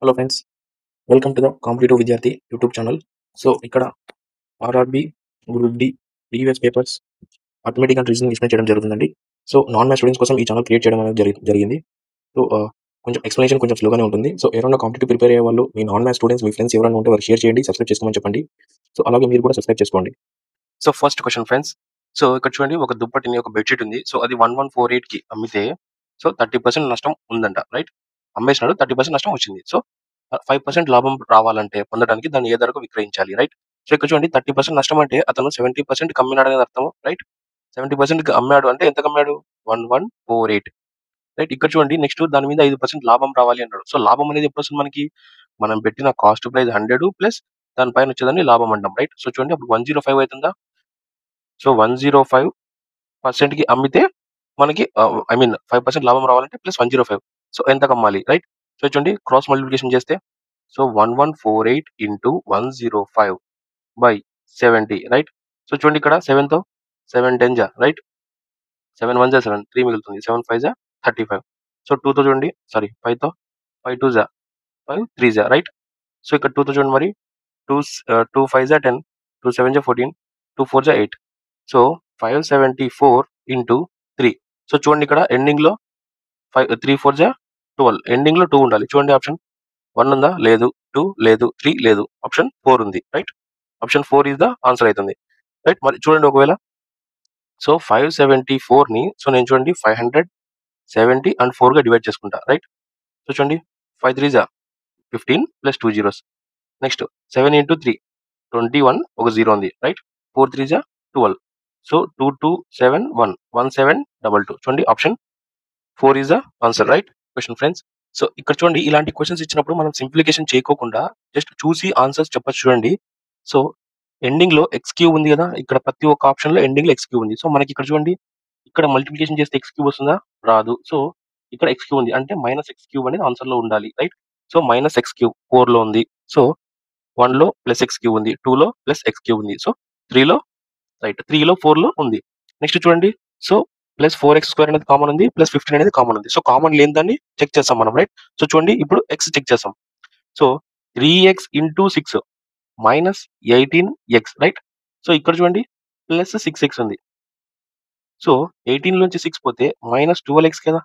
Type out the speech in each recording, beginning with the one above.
Hello friends, welcome to the competitive విద్యార్థి YouTube channel. So ఇక్కడ RRB, group D, previous papers, arithmetic and reasoning explain చేయడం జరుగుతుందండి. So non maths students కోసం ఈ channel create చేయడం అనేది జరిగింది. సో కొంచెం ఎక్స్ప్లెనేషన్ కొంచెం స్లోగానే ఉంటుంది. సో ఎవరైనా కాంపిటేటివ్ ప్రిపేర్ అయ్యే వాళ్ళు, మీ నాన్ మ్యాథ్స్ స్టూడెంట్స్, మీ ఫ్రెండ్స్ ఎవరైనా ఉంటే వారు షేర్ చేయండి, సబ్స్క్రైబ్ చేసుకోమని చెప్పండి. సో అలాగే మీరు కూడా సబ్స్క్రైబ్ చేసుకోండి. So first question friends, so ఇక్కడ చూడండి, ఒక దుప్పటిని, ఒక బెడ్షీట్ ఉంది. సో అది 1148 కి అమ్మితే సో 30% నష్టం ఉందంట, రైట్? అమ్మేసినాడు, 30% నష్టం వచ్చింది. సో 5% లాభం రావాలంటే పొందడానికి దాన్ని ఏ ధరకు విక్రయించాలి, రైట్? సో ఇక్కడ చూడండి, 30% నష్టం అంటే అతను 70% అమ్మినాడు అనేది అర్థం, రైట్? 70% అమ్మాడు అంటే ఎంత అమ్మాడు? 1148, రైట్? ఇక్కడ చూడండి, నెక్స్ట్ దాని మీద 5% లాభం రావాలి అన్నాడు. సో లాభం అనేది ఎప్పుడు వస్తుంది మనకి? మనం పెట్టిన కాస్ట్ ప్రైస్ 100 ప్లస్ దానిపైన వచ్చేదాన్ని లాభం అంటాం, రైట్? సో చూడండి, అప్పుడు 105 అవుతుందా? సో 105% కి అమ్మితే మనకి 5% లాభం రావాలంటే ప్లస్ 105. సో ఎంతకు అమ్మాలి, రైట్? సో చూడండి, క్రాస్ మల్టిప్లికేషన్ చేస్తే so 1148 into 105 by 70, right? So చూడండి, ఇక్కడ 7తో 7 10 జా, రైట్? 7 1 జా 7, 3 మిగులుతుంది. 7 5 జా 35. సో 2తో చూడండి, సారీ 5తో 5 2 జా 5 3 జా, రైట్? సో ఇక్కడ 2తో చూడండి, మరి 2 5 జా 10, 2 7 జా 14, 2 4 జా 8. So 574 into 3. సో చూడండి, ఇక్కడ ఎండింగ్ లో 3 4 జా 12, ఎండింగ్ లో 2 ఉండాలి. చూడండి, ఆప్షన్ 1 ఉందా? లేదు. 2 లేదు. 3 లేదు. ఆప్షన్ 4 ఉంది, right? Option 4 is the answer అవుతుంది, రైట్? మరి చూడండి, ఒకవేళ సో 574 ని సో నేను చూడండి 570 అండ్ 4 గా డివైడ్ చేసుకుంటా, రైట్? సో చూడండి, 5 3 జా 15 ప్లస్ 2 జీరోస్. నెక్స్ట్ 7 ఇంటూ 3 21, ఒక 0 ఉంది, రైట్? 4 3 జా 12. సో 2 2 7 1 1 7 2 2. చూడండి, option 4 is the answer, right? Question friends, so ఇక్కడ చూడండి, ఇలాంటి క్వశ్చన్స్ ఇచ్చినప్పుడు మనం సింప్లిఫికేషన్ చేయకోకుండా జస్ట్ చూసి ఆన్సర్స్ చెప్పచ్చు. చూడండి, సో ఎండింగ్ లో ఎక్స్ క్యూబ్ ఉంది కదా, ఇక్కడ ప్రతి ఒక్క ఆప్షన్ లో ఎండింగ్ లో ఎక్స్ క్యూబ్ ఉంది. సో మనకి ఇక్కడ చూడండి, ఇక్కడ మల్టిప్లికేషన్ చేస్తే ఎక్స్ క్యూబ్ వస్తుందా? రాదు. సో ఇక్కడ ఎక్స్ క్యూబ్ ఉంది అంటే మైనస్ ఎక్స్ క్యూబ్ అనేది ఆన్సర్ లో ఉండాలి, right? So minus X cube 4 లో ఉంది. సో 1 లో ప్లస్ ఎక్స్ క్యూబ్ ఉంది, 2 లో ప్లస్ ఎక్స్ క్యూబ్ ఉంది. సో 3 లో, రైట్, 3 లో 4 లో ఉంది. నెక్స్ట్ చూడండి, సో ప్లస్ 4x² అనేది కామన్ ఉంది, ప్లస్ 15 అనేది కామన్ ఉంది. సో కామన్ లేని దాన్ని చెక్ చేస్తాం మనం, రైట్? సో చూడండి, ఇప్పుడు ఎక్స్ చెక్ చేస్తాం. So 3x into 6 minus 18x, right? So ఇక్కడ చూడండి, ప్లస్ 6x ఉంది. సో 18 నుంచి 6 పోతే మైనస్ 12x కదా,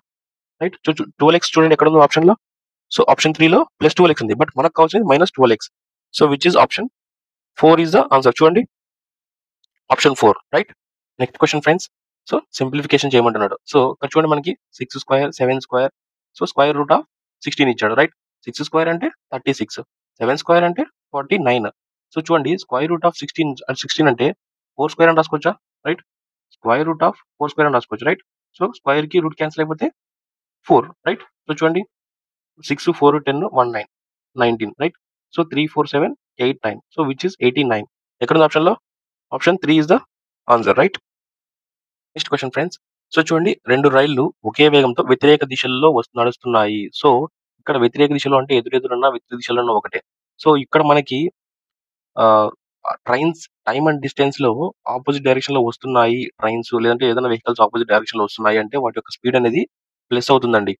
రైట్? 12x చూడండి ఎక్కడ ఉంది ఆప్షన్ లో. సో ఆప్షన్ 3 లో ప్లస్ 12x ఉంది, బట్ మనకు కావాల్సింది minus 12x. So which is option 4 is the answer. చూడండి, option 4, right? Next question friends, so simplification చేయమంటున్నాడు. సో ఇక్కడ చూడండి, మనకి 6² 7², సో స్క్వేర్ రూట్ ఆఫ్ 16 ఇచ్చాడు, రైట్? 6² అంటే 36, 7² అంటే 49. సో చూడండి, స్క్వేర్ రూట్ ఆఫ్ 16 అంటే 4² అని రాసుకోవచ్చా, రైట్? స్క్వేర్ రూట్ ఆఫ్ 4² అని రాసుకోవచ్చు, రైట్? సో స్క్వేర్ కి రూట్ క్యాన్సిల్ అయిపోతే 4, రైట్? సో చూడండి, 6 4 10 1 9 19, right? So 3 4 7 8 9. So which is 89. ఎక్కడ ఉంది ఆప్షన్ లో? Option 3 is the answer, right? Next question friends, so చూడండి, 2 రైళ్లు ఒకే వేగంతో వ్యతిరేక దిశల్లో నడుస్తున్నాయి. సో ఇక్కడ వ్యతిరేక దిశలో అంటే ఎదురెదురున్నా వ్యతిరేక దిశలో ఒకటే. సో ఇక్కడ మనకి ట్రైన్స్ టైమ్ అండ్ డిస్టెన్స్ లో ఆపోజిట్ డైరెక్షన్ లో వస్తున్నాయి ట్రైన్స్, లేదంటే ఏదైనా వెహికల్స్ ఆపోజిట్ డైరెక్షన్ లో వస్తున్నాయి అంటే వాటి యొక్క స్పీడ్ అనేది ప్లస్ అవుతుందండి,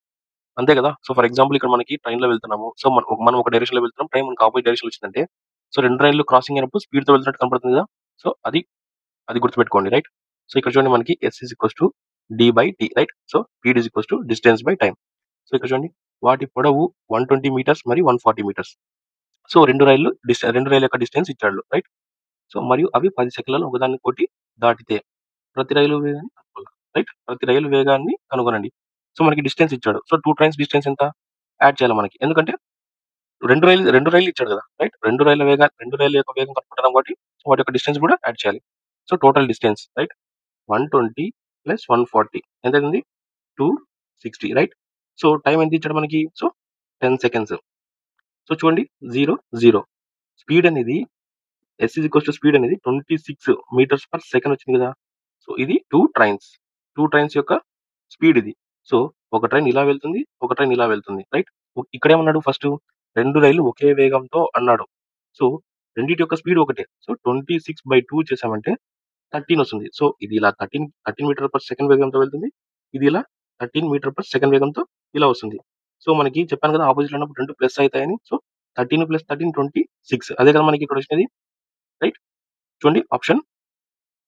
అంతే కదా? సో ఫర్ ఎగ్జాంపుల్, ఇక్కడ మనకి ట్రైన్ లో వెళ్తున్నాము. సో మనం ఒక డైరెక్షన్ లో వెళ్తున్నాం, ట్రైన్ మనకి ఆపోజిట్ డైరెక్షన్ వచ్చిందంటే సో 2 రైళ్లు క్రాసింగ్ అయినప్పుడు స్పీడ్ తో వెళ్తున్నట్టు కనపడుతుంది కదా. సో అది గుర్తుపెట్టుకోండి, రైట్? సో ఇక్కడ చూడండి, మనకి S is equals to D/T, right? So speed is equals to distance by time. So ఇక్కడ చూడండి, వాటి పొడవు 120 మీటర్స్ మరియు 140 మీటర్స్. సో రెండు రైళ్ల యొక్క డిస్టెన్స్ ఇచ్చాడు, రైట్? సో మరియు అవి 10 సెకండ్లలో ఒకదాన్ని కొట్టి దాటితే ప్రతి రైలు వేగాన్ని కనుగొనాలి, రైట్? ప్రతి రైలు వేగాన్ని కనుగొనండి. సో మనకి డిస్టెన్స్ ఇచ్చాడు. సో 2 ట్రైన్స్ డిస్టెన్స్ ఎంత యాడ్ చేయాలి మనకి, ఎందుకంటే రెండు రైలు ఇచ్చాడు కదా, రైట్? రెండు రైళ్ల యొక్క వేగం కనుక్కుంటున్నాం కాబట్టి సో వాటి యొక్క డిస్టెన్స్ కూడా యాడ్ చేయాలి. So total distance, right? 120 plus 140 ఎంత అయింది? 260, రైట్? సో టైం ఎంత ఇచ్చాడు మనకి? So 10 seconds. సో చూడండి, 0 0. స్పీడ్ అనేది S is equals to speed అనేది 26 మీటర్స్ పర్ సెకండ్ వచ్చింది కదా. సో ఇది 2 ట్రైన్స్ యొక్క స్పీడ్ ఇది. సో ఒక ట్రైన్ ఇలా వెళ్తుంది, ఒక ట్రైన్ ఇలా వెళ్తుంది, రైట్? ఇక్కడ ఏమన్నాడు? ఫస్ట్ 2 రైళ్లు ఒకే వేగంతో అన్నాడు. సో రెండింటి యొక్క స్పీడ్ ఒకటే. సో 26/2 చేసామంటే 13 వస్తుంది. సో ఇది ఇలా 13 మీటర్ పర్ సెకండ్ వేగంతో వెళ్తుంది, ఇది ఇలా 13 మీటర్ పర్ సెకండ్ వేగంతో ఇలా వస్తుంది. సో మనకి చెప్పాను కదా ఆపోజిట్ ఉన్నప్పుడు 2 ప్లస్ అవుతాయని. సో 13 + 13 26 అదే కదా మనకి ఇక్కడ వచ్చినది. రైట్. చూడండి option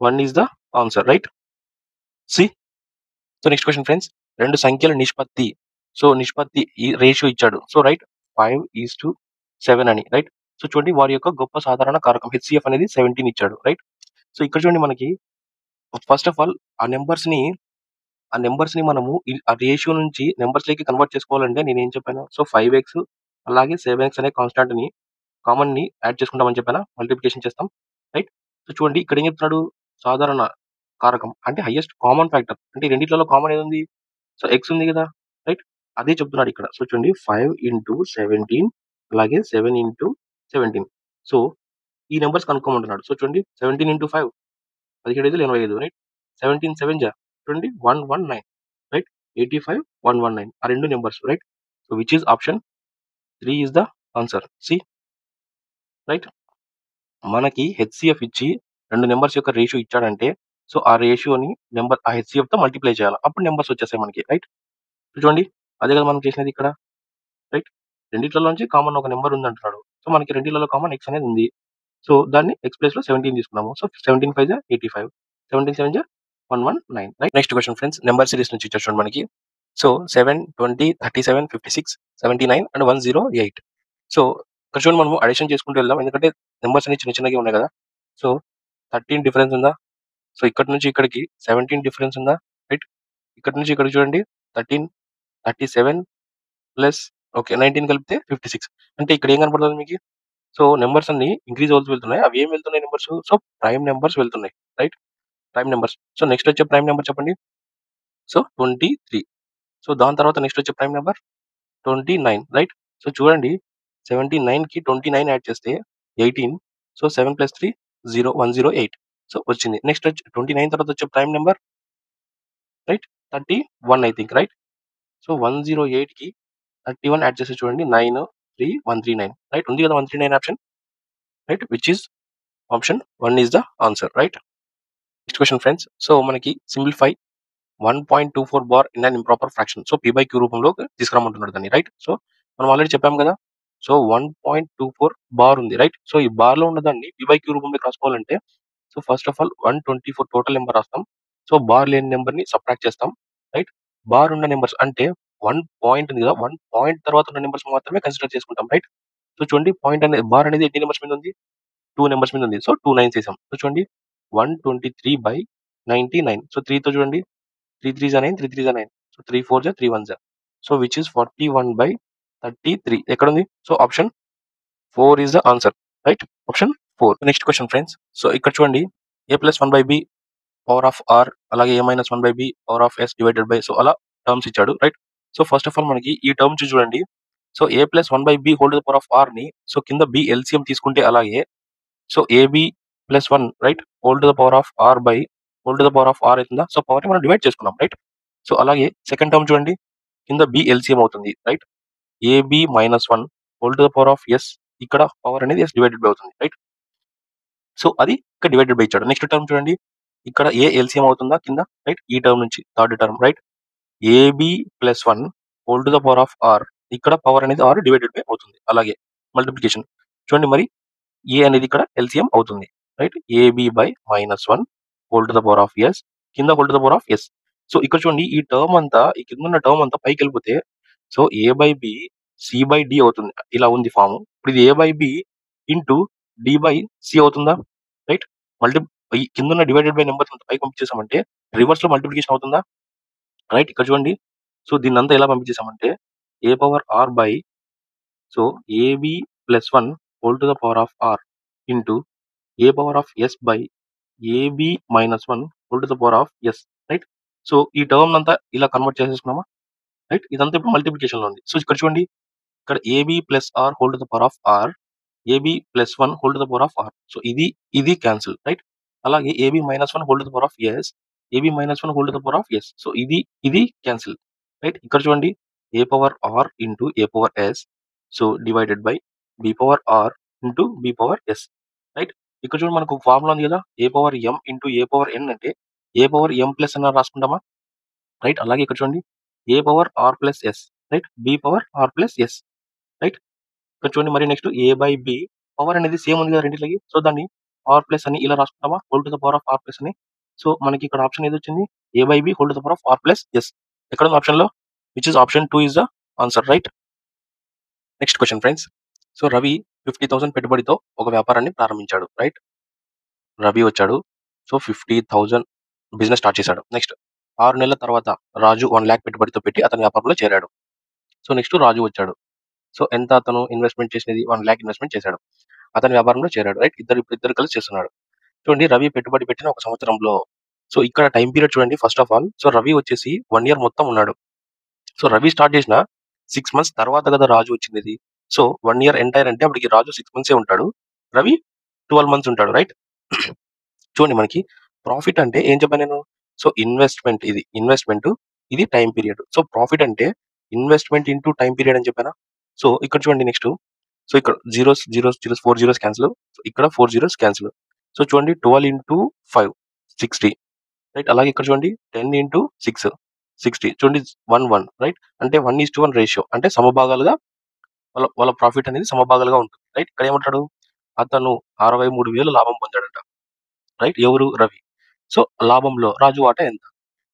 1 is the answer. Right. C. So next question friends. 2 సంఖ్యల నిష్పత్తి. సో నిష్పత్తి ఈ రేషియో ఇచ్చాడు. సో రైట్ 5:7 అని. రైట్. సో చూడండి వారి యొక్క గొప్ప సాధారణ కారకం హెచ్‌సిఎఫ్ అనేది 17 ఇచ్చాడు. రైట్. సో ఇక్కడ చూడండి మనకి ఫస్ట్ ఆఫ్ ఆల్ ఆ నంబర్స్‌ని మనము ఆ రేషియో నుంచి నంబర్స్‌లోకి కన్వర్ట్ చేసుకోవాలంటే నేనేం చెప్పాను? సో 5x అలాగే 7x అనే కాన్స్టాంట్‌ని కామన్‌ని యాడ్ చేసుకుంటామని చెప్పానా? మల్టిప్లికేషన్ చేస్తాం. రైట్. సో చూడండి ఇక్కడ ఏం చెప్తున్నాడు? సాధారణ కారకం అంటే హైయెస్ట్ కామన్ ఫ్యాక్టర్. అంటే ఈ రెండిట్లలో కామన్ ఏదుంది? సో ఎక్స్ ఉంది గదా! రైట్. అదే చెప్తున్నాడు ఇక్కడ. సో చూడండి 5 × 17 అలాగే 7 × 17. సో ఈ నంబర్స్ కనుక్కోమంటున్నాడు. సో చూడండి 17 × 5 17 రైట్. 17 7 జా చూడండి 119 రైట్. 85 119 ఆ 2 numbers right. So which is option 3 is the answer. C. Right. మనకి హెచ్‌సిఎఫ్ ఇచ్చి 2 నంబర్స్ యొక్క రేషియో ఇచ్చాడంటే సో ఆ రేషియోని ఆ హెచ్‌సిఎఫ్‌తో మల్టిప్లై చేయాలి. అప్పుడు నంబర్స్ వచ్చేసాయి మనకి. రైట్. చూడండి అదే కదా మనం చేసినది ఇక్కడ. రైట్. రెండిట్లలో నుంచి కామన్ ఒక నంబర్ ఉందంటున్నాడు. సో మనకి రెండిట్లలో కామన్ ఎక్స్ అనేది ఉంది. సో దాన్ని ఎక్స్ ప్లేస్‌లో 17 తీసుకున్నాము. So 17 5 85 17 7 119 right. Next question friends. Number series నుంచి ఇచ్చాడు చూడండి మనకి. So 7 20 37 56 79 and 108. సో ఇక్కడ చూడండి మనము అడిషన్ చేసుకుంటూ వెళ్దాం. ఎందుకంటే నంబర్స్ అన్ని చిన్న చిన్నగా ఉన్నాయి కదా. సో 13 డిఫరెన్స్ ఉందా? సో ఇక్కడి నుంచి ఇక్కడికి 17 డిఫరెన్స్ ఉందా? రైట్. ఇక్కడి నుంచి ఇక్కడికి చూడండి 13 37 ప్లస్ ఓకే 19 కలిపితే 56. అంటే ఇక్కడ ఏం కనపడుతుంది మీకు? సో నంబర్స్ అన్ని ఇంక్రీజ్ అవుతూ వెళ్తున్నాయి. అవి ఏం వెళ్తున్నాయి నంబర్స్? సో ప్రైమ్ నంబర్స్ వెళ్తున్నాయి. Right. Prime numbers. So next వచ్చే ప్రైమ్ నంబర్ చెప్పండి. సో 23. సో దాని తర్వాత నెక్స్ట్ వచ్చే ప్రైమ్ నంబర్ 29 రైట్. సో చూడండి 79కి 29 యాడ్ చేస్తే 18. సో 7 + 3 0 108. సో వచ్చింది. నెక్స్ట్ వచ్చి 29 తర్వాత వచ్చే prime number right 31 I think right. So 108కి 31 యాడ్ చేస్తే చూడండి 9 3 139 రైట్. ఉంది కదా 139 option right. Which is option 1 is the answer right. Next question friends. So మనకి simplify 1.24 bar in an improper fraction. So p/q రూపంలో తీసుకురమ్మంటున్నాడు దాన్ని రైట్. సో మనం already చెప్పాం కదా. సో 1.24 బార్ ఉంది రైట్. సో ఈ బార్ లో ఉన్న దాన్ని p/q రూపంలోకి రాసుకోవాలంటే so first of all 124 total number రాస్తాం. సో బార్ లేని నెంబర్ ని సబ్ట్రాక్ట్ చేస్తాం రైట్. బార్ ఉన్న నెంబర్స్ అంటే 1 పాయింట్ ఉంది కదా 1 పాయింట్ తర్వాత ఉన్న నెంబర్స్ మాత్రమే కన్సిడర్ చేసుకుంటాం రైట్. సో చూడండి పాయింట్ అనేది బార్ అనేది ఎన్ని నెంబర్స్ మీద ఉంది? 2 నెంబర్స్ మీద ఉంది. సో 2 9s వేసాం. సో చూడండి 123/99. సో 3 తో చూడండి 3 3s are 9 3 3s are 9. So 3 4s are 3 1s are. So which is 41/33 ఎక్కడుంది? So option 4 is the answer right. Option 4. Next question friends. So ఇక్కడ చూడండి a + 1/b power of r అలాగే a - 1/b power of s divided by so అలా terms ఇచ్చాడు right. So first of all మనకి ఈ term చూడండి. So a + 1/b whole to the power of r ని so కింద b ఎల్సిఎం తీసుకుంటే అలాగే so ab + 1 right whole to the power of r by whole to the power of r అవుతుందా? So power ని మనం divide చేసుకున్నాం right. So అలాగే second term చూడండి కింద b ఎల్సిఎం అవుతుంది right. ab - 1 whole to the power of s ఇక్కడ power అనేది s డివైడెడ్ బై అవుతుంది రైట్. సో అది ఇక్కడ డివైడెడ్ బై ఇచ్చాడు. నెక్స్ట్ టర్మ్ చూడండి ఇక్కడ a ఎల్సిఎం అవుతుందా కింద రైట్. ఈ టర్మ్ నుంచి third term right. ab + 1 whole to the power of r ఇక్కడ పవర్ అనేది r డివైడెడ్ బై అవుతుంది. అలాగే మల్టిప్లికేషన్ చూడండి మరి ఏ అనేది ఇక్కడ ఎల్సిఎం అవుతుంది right. ab/-1 whole to the power of s కింద whole to the power of s. So ఇక్కడ చూడండి ఈ టర్మ్ అంతా ఈ కింద ఉన్న టర్మ్ అంతా పైకి వెళ్ళిపోతే సో a/b c/d అవుతుంది. ఇలా ఉంది ఫామ్. ఇప్పుడు ఇది a/b ఇంటూ d/c అవుతుందా రైట్. మల్టీ ఈ కింద ఉన్న డివైడెడ్ బై నెంబర్స్ అంతా పైకి పంపించేసామంటే రివర్స్ లో మల్టిప్లికేషన్ అవుతుందా రైట్. ఇక్కడ చూడండి సో దీన్ని అంతా ఎలా పంపించేసామంటే a/r so ab + 1 whole to the power of r into a/s/ab-1 whole to the power of s right. So ఈ టర్మ్ అంతా ఇలా కన్వర్ట్ చేసేసుకున్నామా రైట్. ఇదంతా ఇప్పుడు మల్టిప్లికేషన్ లో ఉంది. సో ఇక్కడ చూడండి ఇక్కడ ab + r whole to the power of r ab + 1 whole to the power of r. So ఇది క్యాన్సిల్ రైట్. అలాగే ab - 1 whole to the power of s ab - 1 whole to the power of s. So ఇది cancel right. ఇక్కడ చూడండి a/r into a/s so divided by b/r into b/s right. ఇక్కడ చూడండి మనకు formula ఉంది కదా a/m ఇంటూ a/n అంటే a/m + n రాసుకుంటామా right. అలాగే ఇక్కడ చూడండి a/r + s right, B power R plus S, right. ఇక్కడ చూడండి మరి next A by B power అనేది సేమ్ ఉంది కదా రెండింటికి, సో దాన్ని ఆర్ ప్లస్ అని ఇలా రాసుకుంటామా, whole to the power of R plus అని. సో మనకి ఇక్కడ ఆప్షన్ ఏది వచ్చింది, A by B whole to the power of R plus S. ఎక్కడ ఉంది ఆప్షన్ లో, which is option 2 is the answer, right. Next question friends. So Ravi 50,000 పెట్టుబడితో ఒక వ్యాపారాన్ని ప్రారంభించాడు, రైట్. రవి వచ్చాడు, సో 50,000 బిజినెస్ స్టార్ట్ చేశాడు. నెక్స్ట్ 6 నెలల తర్వాత రాజు 1 lakh పెట్టుబడితో పెట్టి అతని వ్యాపారంలో చేరాడు. సో నెక్స్ట్ రాజు వచ్చాడు, సో ఎంత అతను ఇన్వెస్ట్మెంట్ చేసినది, 1 lakh ఇన్వెస్ట్మెంట్ చేశాడు, అతని వ్యాపారంలో చేరాడు, రైట్. ఇద్దరు కలిసి చేస్తున్నాడు. చూడండి రవి పెట్టుబడి పెట్టిన ఒక సంవత్సరంలో, సో ఇక్కడ టైం పీరియడ్ చూడండి first of all. So Ravi వచ్చేసి 1 year మొత్తం ఉన్నాడు. సో రవి స్టార్ట్ చేసిన 6 months తర్వాత కదా రాజు వచ్చింది. సో 1 year ఎంటైర్ అంటే అప్పటికి రాజు 6 months ఉంటాడు, రవి 12 months ఉంటాడు, రైట్. చూడండి మనకి ప్రాఫిట్ అంటే ఏం చెప్పాను నేను, సో ఇన్వెస్ట్మెంట్, ఇది టైం పీరియడ్. సో ప్రాఫిట్ అంటే ఇన్వెస్ట్మెంట్ ఇంటూ టైం పీరియడ్ అని చెప్పానా. సో ఇక్కడ చూడండి నెక్స్ట్, సో ఇక్కడ జీరోస్ 4 zeros క్యాన్సిల్, ఇక్కడ 4 zeros క్యాన్సిల్. సో చూడండి 12 into 5 60, రైట్. అలాగే ఇక్కడ చూడండి 10 into 6 60, చూడండి 1 రైట్. అంటే 1:1 రేషియో, అంటే సమభాగాలుగా వాళ్ళ ప్రాఫిట్ అనేది సమభాగాలుగా ఉంటుంది, రైట్. ఇక్కడ ఏమంటాడు, అతను 63,000 లాభం పొందాడంట, రైట్. ఎవరు, రవి. సో లాభంలో రాజు వాటా ఎంత.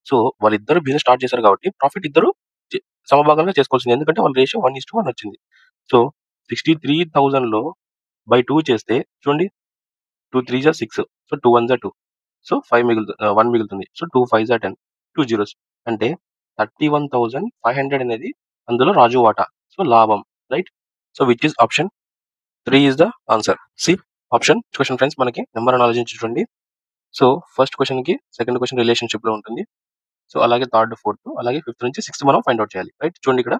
సో వాళ్ళిద్దరు బిజినెస్ స్టార్ట్ చేశారు కాబట్టి ప్రాఫిట్ ఇద్దరు సమభాగంగా చేసుకోవాల్సింది, ఎందుకంటే వాళ్ళ రేషియో 1:1 వచ్చింది. సో 63,000 లో బై 2 చేస్తే చూడండి 2 3 జా 6, సో 2 1 జా 2, సో 5 1 మిగులుతుంది. సో 2 5 జా 10, 2 zeros, అంటే 31,500 అనేది అందులో రాజు వాటా, సో లాభం, right. So which is option 3 is the answer. C option question friends, మనకి నెంబర్ అని ఆలోచించండి. సో ఫస్ట్ క్వశ్చన్ కి సెకండ్ క్వశ్చన్ రిలేషన్షిప్ లో ఉంటుంది. సో అలాగే థర్డ్ ఫోర్త్, అలాగే ఫిఫ్త్ నుంచి సిక్స్త్ మనం ఫైండ్ అవుట్ చేయాలి, రైట్. చూడండి ఇక్కడ,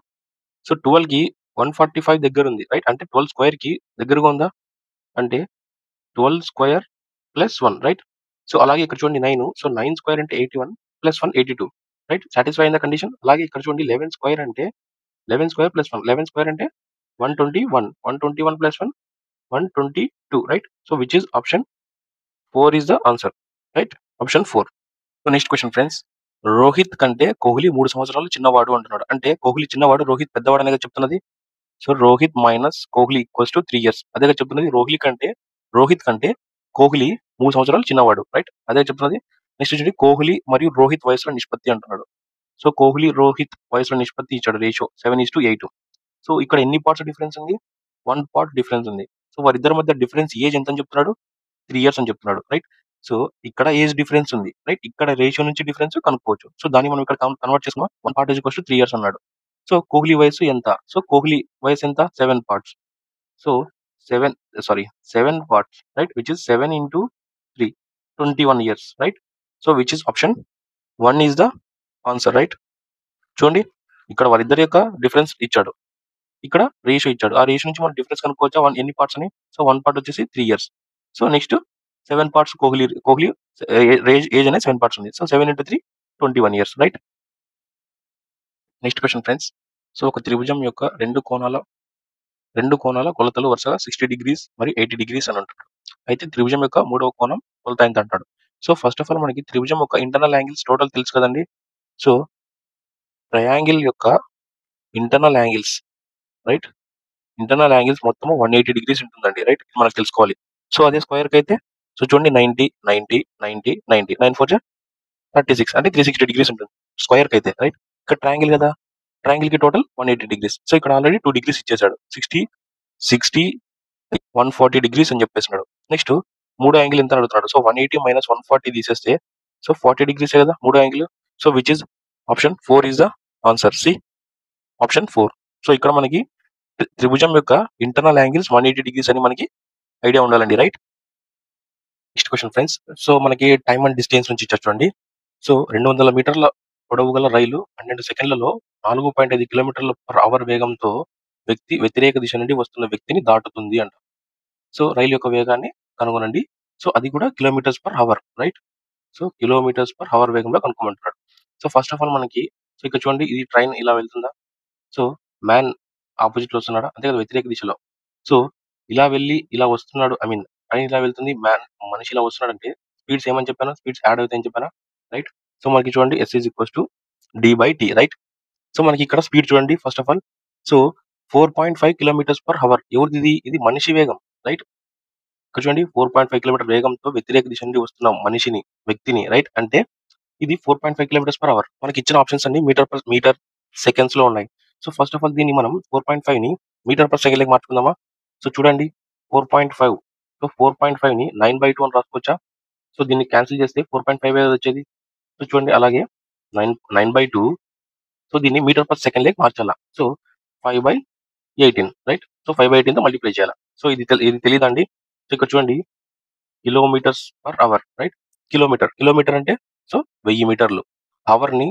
సో 12 కి 145 దగ్గర ఉంది, రైట్. అంటే 12 స్క్వేర్ కి దగ్గరగా ఉందా, అంటే 12 స్క్వేర్ ప్లస్ 1, రైట్. సో అలాగే ఇక్కడ చూడండి 9, సో 9 స్క్వేర్ అంటే 81 ప్లస్ 1 82, రైట్. సాటిస్ఫై అయిన కండిషన్. అలాగే ఇక్కడ చూడండి 11 స్క్వేర్ అంటే 11 స్క్వేర్ ప్లస్ 1, 11 స్క్వేర్ అంటే 121 plus 1 122, right. So which is option 4 is the answer, right. Option 4. So next question friends. Rohit కంటే కోహ్లీ 3 సంవత్సరాలు చిన్నవాడు అంటున్నాడు. అంటే కోహ్లీ చిన్నవాడు, రోహిత్ పెద్దవాడు అనేది చెప్తున్నది. So Rohit minus Kohli equals to 3 years. అదే చెప్తున్నది, రోహిత్ కంటే కోహ్లీ 3 సంవత్సరాలు చిన్నవాడు, రైట్. అదే చెప్తున్నది. నెక్స్ట్ చూడండి, కోహ్లీ మరియు రోహిత్ వయసులో నిష్పత్తి అంటున్నాడు. సో కోహ్లీ రోహిత్ వయసులో నిష్పత్తి ఇచ్చాడు, రేషియో 7:8. సో ఇక్కడ ఎన్ని పార్ట్స్ డిఫరెన్స్ ఉంది, 1 part డిఫరెన్స్ ఉంది. సో వారిద్దరి మధ్య డిఫరెన్స్ ఏజ్ ఎంత అని చెప్తున్నాడు, 3 years అని చెప్తున్నాడు, రైట్. సో ఇక్కడ ఏజ్ డిఫరెన్స్ ఉంది, రైట్. ఇక్కడ రేషియో నుంచి డిఫరెన్స్ కనుక్కోవచ్చు. సో దాన్ని మనం ఇక్కడ కన్వర్ట్ చేసుకున్నాం. 1 part is equals to 3 years అన్నాడు. సో కోహ్లీ వయసు ఎంత, సో కోహ్లీ వయసు ఎంత, 7 parts. So 7 parts, right, which is 7 into 3, 21 years, right. So which is option 1 is the answer, right. చూడండి ఇక్కడ వాళ్ళిద్దరి యొక్క డిఫరెన్స్ ఇచ్చాడు, ఇక్కడ రేషియో ఇచ్చాడు. ఆ రేషియో నుంచి మనం డిఫరెన్స్ కనుక్కోవచ్చా, ఎన్ని పార్ట్స్ అని. సో 1 part వచ్చేసి 3 years. So next 7 parts Kohli age అనేది 7 parts ఉంది. So 7 into 3 21 years, right. Next question friends. So ఒక త్రిభుజం యొక్క రెండు కోణాల కొలతలు వరుసగా 60 degrees మరియు 80 degrees అని అంటాడు. అయితే త్రిభుజం యొక్క మూడవ కోణం కొలత ఎంత అంటాడు. సో ఫస్ట్ ఆఫ్ ఆల్ మనకి త్రిభుజం యొక్క ఇంటర్నల్ యాంగిల్స్ టోటల్ తెలుసు కదండి. సో ట్రయాంగిల్ యొక్క internal angles, right, internal angles మొత్తం 180 degrees ఉంటుందండి, రైట్. మనకు తెలుసుకోవాలి. సో అదే స్క్వేర్ కి అయితే, సో చూడండి 90 90 90 90 9 4 36, అంటే 360 degrees ఉంటుంది స్క్వేర్ కి అయితే, రైట్. ఇక్కడ ట్రయాంగిల్ కదా, ట్రయాంగిల్ కి టోటల్ 180 degrees. సో ఇక్కడ ఆల్రెడీ 2 degrees ఇచ్చేసాడు, 60 60 140 degrees అని చెప్పేసినాడు. నెక్స్ట్ మూడో యాంగిల్ ఎంత అడుగుతున్నాడు. సో 180 మైనస్ 140 తీసేస్తే సో 40 degrees కదా మూడో angle. So which is option 4 is the answer. C option 4. So ఇక్కడ మనకి త్రిభుజం యొక్క ఇంటర్నల్ యాంగిల్స్ 180 degrees అని మనకి ఐడియా ఉండాలండి, right. Next question friends. So మనకి టైమ్ అండ్ డిస్టెన్స్ నుంచి చూడండి. సో 200 మీటర్ల పొడవు గల రైలు 12 సెకండ్లలో 4.5 km/h వేగంతో వ్యతిరేక దిశ నుండి వస్తున్న వ్యక్తిని దాటుతుంది అంట. సో రైలు యొక్క వేగాన్ని కనుగొనండి. సో అది కూడా km/h, రైట్. సో km/h వేగంలో కనుక్కోమంటున్నాడు. సో ఫస్ట్ ఆఫ్ ఆల్ మనకి, సో ఇక్కడ చూడండి, ఇది ట్రైన్ ఇలా వెళ్తుందా. సో మ్యాన్ ఆపోజిట్ లో వస్తున్నాడా, అంతే కదా, వ్యతిరేక దిశలో. సో ఇలా వెళ్ళి ఇలా వస్తున్నాడు, ఐ మీన్ ట్రైన్ ఇలా వెళ్తుంది, మనిషి ఇలా వస్తున్నాడు అంటే స్పీడ్స్ ఏమని చెప్పాను, స్పీడ్స్ యాడ్ అవుతాయని చెప్పానా, రైట్. సో మనకి చూడండి S is equals to D/T, right. So మనకి ఇక్కడ స్పీడ్ చూడండి first of all. So 4.5 kilometres per hour. ఎవరిది ఇది మనిషి వేగం, రైట్? ఇక్కడ చూడండి 4.5 కిలోమీటర్ వేగంతో వ్యతిరేక దిశ నుండి వస్తున్న మనిషిని, వ్యక్తిని, రైట్? అంటే ఇది 4.5 కిలోమీటర్స్ పర్ అవర్. మనకి ఇచ్చిన ఆప్షన్స్ అన్ని మీటర్ సెకండ్స్ లో ఉన్నాయి. సో ఫస్ట్ ఆఫ్ ఆల్ దీన్ని మనం 4.5 ని మీటర్ పర్ సెకండ్ లకి మార్చుకుందామా? సో చూడండి 4.5. సో 4.5 ని 9/2 అని రాసుకోవచ్చా? సో దీన్ని క్యాన్సిల్ చేస్తే 4.5 వచ్చేది. సో చూడండి అలాగే 9/2. సో దీన్ని మీటర్ పర్ సెకండ్ లకి మార్చాలా? So 5/18, right? సో 5/18 తో మల్టిప్లై చేయాలి. సో ఇది తెలియదండి. సో ఇక్కడ చూడండి kilometres per hour, right? Kilometre అంటే సో 1000 మీటర్లు. అవర్ ని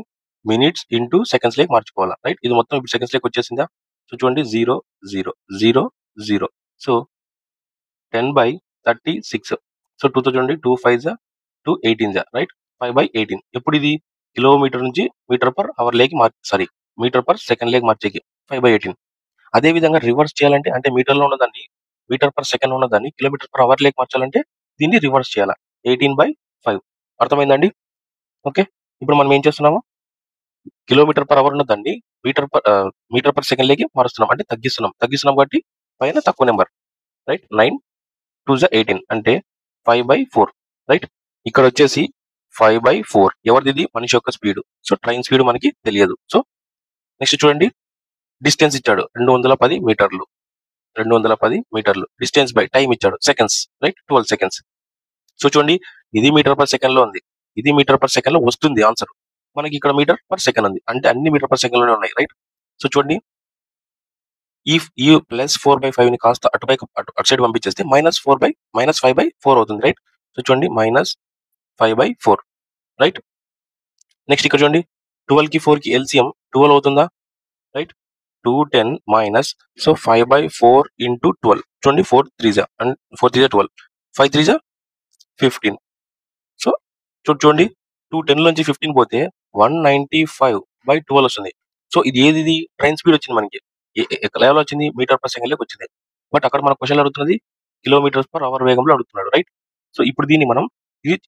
మినిట్స్ ఇంటూ సెకండ్స్ లేకి మార్చుకోవాలా, రైట్? ఇది మొత్తం ఇప్పుడు సెకండ్స్ లేకి వచ్చేసిందా? సో చూడండి 0 0 0 0. సో 10/36. సో 2తో చూడండి 2 5 2 18, రైట్? 5/18. ఎప్పుడు ఇది కిలోమీటర్ నుంచి మీటర్ పర్ అవర్ లేకి మీటర్ పర్ సెకండ్ లేకి మార్చేకి 5/18. అదే విధంగా రివర్స్ చేయాలంటే, అంటే మీటర్లో ఉన్నదాన్ని మీటర్ పర్ సెకండ్ ఉన్నదాన్ని కిలోమీటర్ పర్ అవర్ లేకి మార్చాలంటే దీన్ని రివర్స్ చేయాలా? 18/5. అర్థమైందండి? ఓకే. ఇప్పుడు మనం ఏం చేస్తున్నాము, కిలోమీటర్ పర్ అవర్ ఉన్నదాన్ని మీటర్ పర్ సెకండ్ లేకి మారుస్తున్నాం, అంటే తగ్గిస్తున్నాం కాబట్టి పైన తక్కువ నెంబర్, రైట్? 9 2 18 అంటే 5/4, రైట్? ఇక్కడ వచ్చేసి 5/4 ఎవరిది? మనిషి యొక్క స్పీడ్. సో ట్రైన్ స్పీడ్ మనకి తెలియదు. సో నెక్స్ట్ చూడండి డిస్టెన్స్ ఇచ్చాడు 210 మీటర్లు. 210 మీటర్లు డిస్టెన్స్ బై టైం ఇచ్చాడు సెకండ్స్, రైట్? 12 సెకండ్స్. సో చూడండి ఇది మీటర్ పర్ సెకండ్ లో ఉంది, ఇది మీటర్ పర్ సెకండ్ లో వస్తుంది ఆన్సర్. మనకి ఇక్కడ మీటర్ పర్ సెకండ్ ఉంది, అంటే అన్ని మీటర్ పర్ సెకండ్ లోనే ఉన్నాయి, రైట్? సో చూడండి ఈ ప్లస్ 4/5 ని కాస్త అటు సైడ్ పంపించేస్తే -5/4 అవుతుంది, రైట్? సో చూడండి -5/4, రైట్? నెక్స్ట్ ఇక్కడ చూడండి 12 కి 4 కి ఎల్సిఎం 12 అవుతుందా, రైట్? 210 minus so 5/4 into 12. చూడండి 4 3 అండ్ 4 3 12, 5 3 15. సో చూడండి 210 నుంచి 15 పోతే 195/12 వస్తుంది. సో ఇది ఏది? ట్రైన్ స్పీడ్ వచ్చింది మనకి. లెవెల్ వచ్చింది మీటర్ పర్ సెకండ్ లోకి వచ్చింది. బట్ అక్కడ మన క్వశ్చన్ అడుగుతున్నది కిలోమీటర్స్ పర్ అవర్ వేగంలో అడుగుతున్నాడు, రైట్? సో ఇప్పుడు దీన్ని మనం